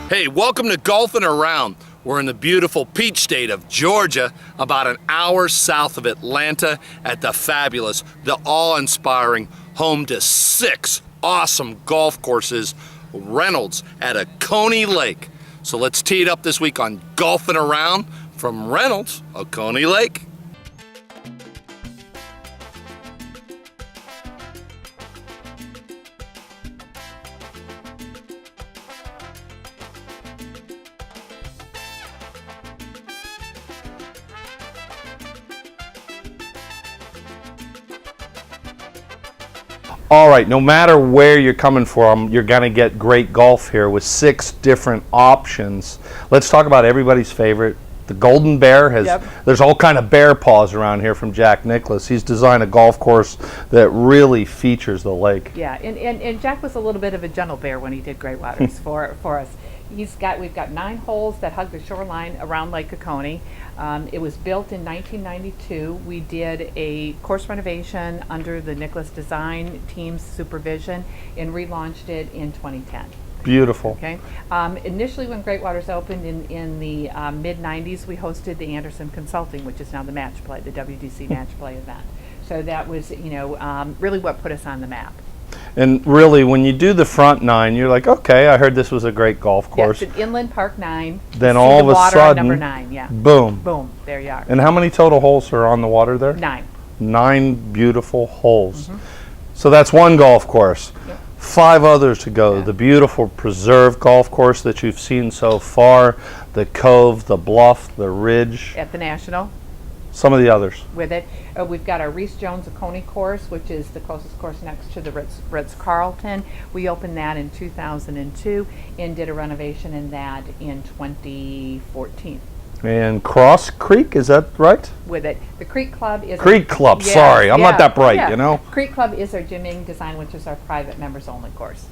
Hey, welcome to Golfin Around. We're in the beautiful peach state of Georgia, about an hour south of Atlanta at the fabulous, the awe-inspiring home to 6 awesome golf courses, Reynolds at Oconee Lake. So let's tee it up this week on Golfin Around from Reynolds, Oconee Lake. All right, no matter where you're coming from, you're going to get great golf here with 6 different options. Let's talk about everybody's favorite. The Golden Bear has, there's all kind of bear paws around here from Jack Nicklaus. He's designed a golf course that really features the lake. Yeah, and Jack was a little bit of a gentle bear when he did Great Waters for us. We've got 9 holes that hug the shoreline around Lake Oconee. It was built in 1992. We did a course renovation under the Nicklaus Design Team's supervision and relaunched it in 2010. Beautiful. Okay. Initially, when Great Waters opened in the mid-90s, we hosted the Anderson Consulting, which is now the match play, the WDC match play event. So that was, really what put us on the map. And really, when you do the front 9, you're like, okay, I heard this was a great golf course. Yes, Inland Park 9. Then all of a sudden, number 9, yeah. Boom. Boom, there you are. And how many total holes are on the water there? 9. 9 beautiful holes. So that's one golf course. Yep. 5 others to go. Yeah. The beautiful preserved golf course that you've seen so far, the Cove, the Bluff, the Ridge. At the National. Some of the others. With it, we've got our Reese Jones Oconee course, which is the closest course next to the Ritz-Carlton. We opened that in 2002 and did a renovation in that in 2014. And Cross Creek, is that right? With it, the Creek Club is Creek Club. Sorry, I'm not that bright, you know. Creek Club is our Jimming Design, which is our private members only course.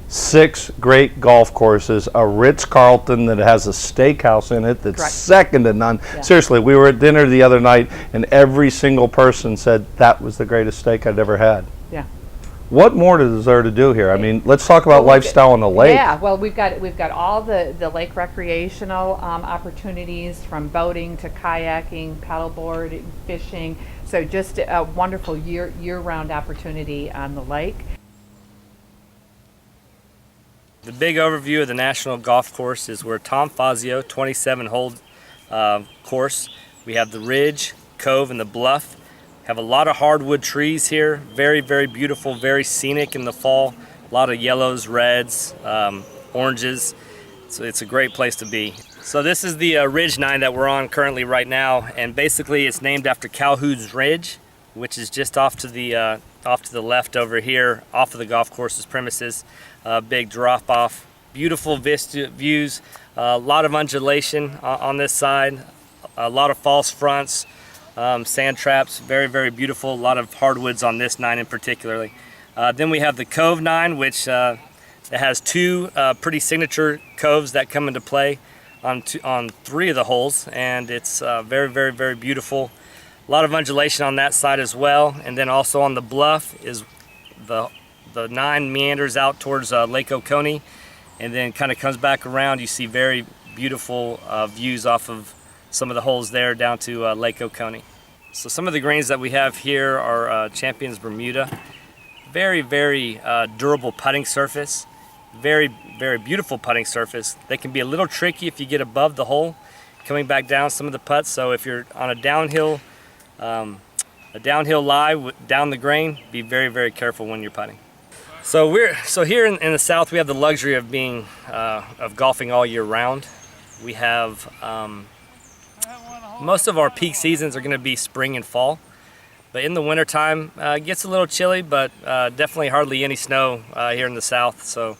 6 great golf courses, a Ritz-Carlton that has a steakhouse in it that's second to none. Yeah. Seriously, we were at dinner the other night and every single person said that was the greatest steak I'd ever had. Yeah. What more is there to do here? I mean, let's talk about lifestyle on the lake. Yeah, well, we've got all the lake recreational opportunities, from boating to kayaking, paddleboard, fishing. So just a wonderful year-round opportunity on the lake. The big overview of the National Golf Course is we're Tom Fazio 27-hole course. We have the Ridge, Cove, and the Bluff. Have a lot of hardwood trees here. Very, very beautiful, very scenic in the fall. A lot of yellows, reds, oranges. So it's a great place to be. So this is the Ridge 9 that we're on currently right now, and basically it's named after Calhoun's Ridge, which is just off to the left over here, off of the golf course's premises. Big drop off, beautiful vista views, a lot of undulation on this side, a lot of false fronts, sand traps, very, very beautiful. A lot of hardwoods on this 9 in particularly. Then we have the Cove 9, which it has 2 pretty signature coves that come into play on 3 of the holes, and it's very, very, very beautiful. A lot of undulation on that side as well. And then also on the Bluff is the 9 meanders out towards Lake Oconee, and then kind of comes back around. You see very beautiful views off of some of the holes there down to Lake Oconee. So some of the greens that we have here are Champions Bermuda. Very, very durable putting surface. Very, very beautiful putting surface. They can be a little tricky if you get above the hole coming back down some of the putts. So if you're on a downhill lie down the green, be very, very careful when you're putting. So here in the south, we have the luxury of being of golfing all year round. We have most of our peak seasons are going to be spring and fall, but in the wintertime it gets a little chilly, but definitely hardly any snow here in the south. So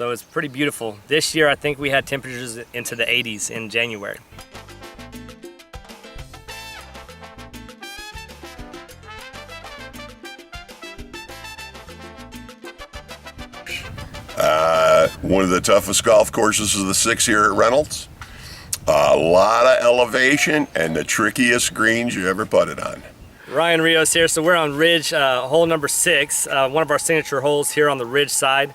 it's pretty beautiful. This year I think we had temperatures into the 80s in January. One of the toughest golf courses of the 6 here at Reynolds. A lot of elevation and the trickiest greens you ever putted on. Ryan Rios here. So we're on Ridge, hole number 6, one of our signature holes here on the Ridge side.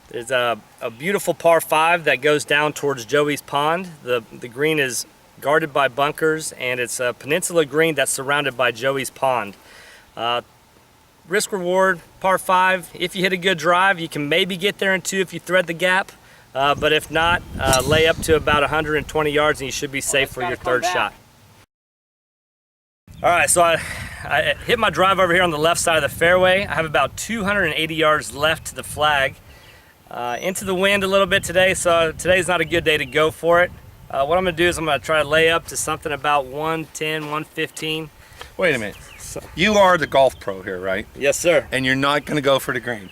There's a beautiful par 5 that goes down towards Joey's Pond. The green is guarded by bunkers, and it's a peninsula green that's surrounded by Joey's Pond. Risk reward, par 5. If you hit a good drive, you can maybe get there in 2 if you thread the gap. But if not, lay up to about 120 yards and you should be safe for your third shot. All right, so I hit my drive over here on the left side of the fairway. I have about 280 yards left to the flag. Into the wind a little bit today, so today's not a good day to go for it. What I'm gonna do is I'm gonna try to lay up to something about 110, 115. Wait a minute. You are the golf pro here, right? Yes, sir. And you're not going to go for the green.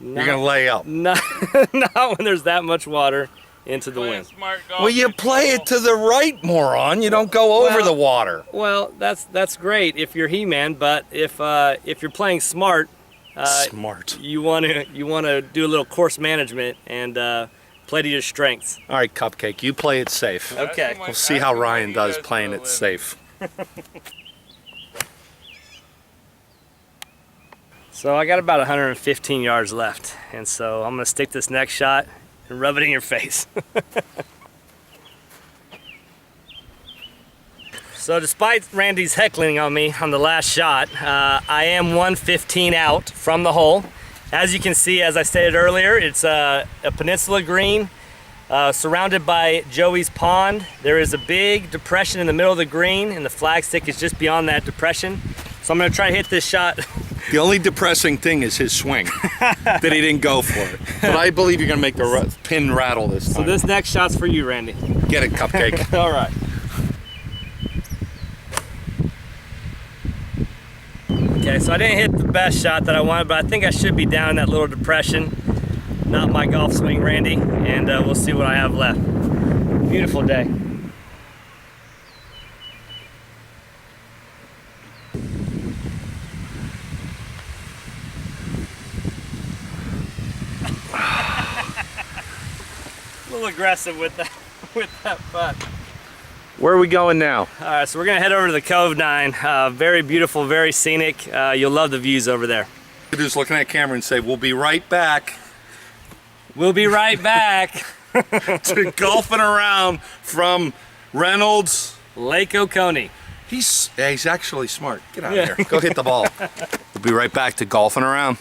You're going to lay up. Not when there's that much water into the wind. Well, you play it to the right, moron. You don't go over the water. Well, that's great if you're He-Man, but if you're playing smart, you want to do a little course management and play to your strengths. All right, Cupcake, you play it safe. Okay. We'll see how Ryan does playing it safe. So I got about 115 yards left, and so I'm gonna stick this next shot and rub it in your face. So despite Randy's heckling on me on the last shot, I am 115 out from the hole. As you can see, as I stated earlier, it's a peninsula green surrounded by Joey's Pond. There is a big depression in the middle of the green, and the flagstick is just beyond that depression. So I'm gonna try to hit this shot. The only depressing thing is his swing, that he didn't go for it. But I believe you're gonna make the pin rattle this time. So this next shot's for you, Randy. Get it, Cupcake. All right. Okay, so I didn't hit the best shot that I wanted, but I think I should be down in that little depression. Not my golf swing, Randy, and we'll see what I have left. Beautiful day. A little aggressive with that putt. Where are we going now? All right, so we're gonna head over to the Cove 9. Very beautiful, very scenic. You'll love the views over there. Just looking at camera and say, "We'll be right back." We'll be right back. To Golfin Around from Reynolds Lake Oconee. He's actually smart. Get out of here. Go hit the ball. We'll be right back to Golfin Around.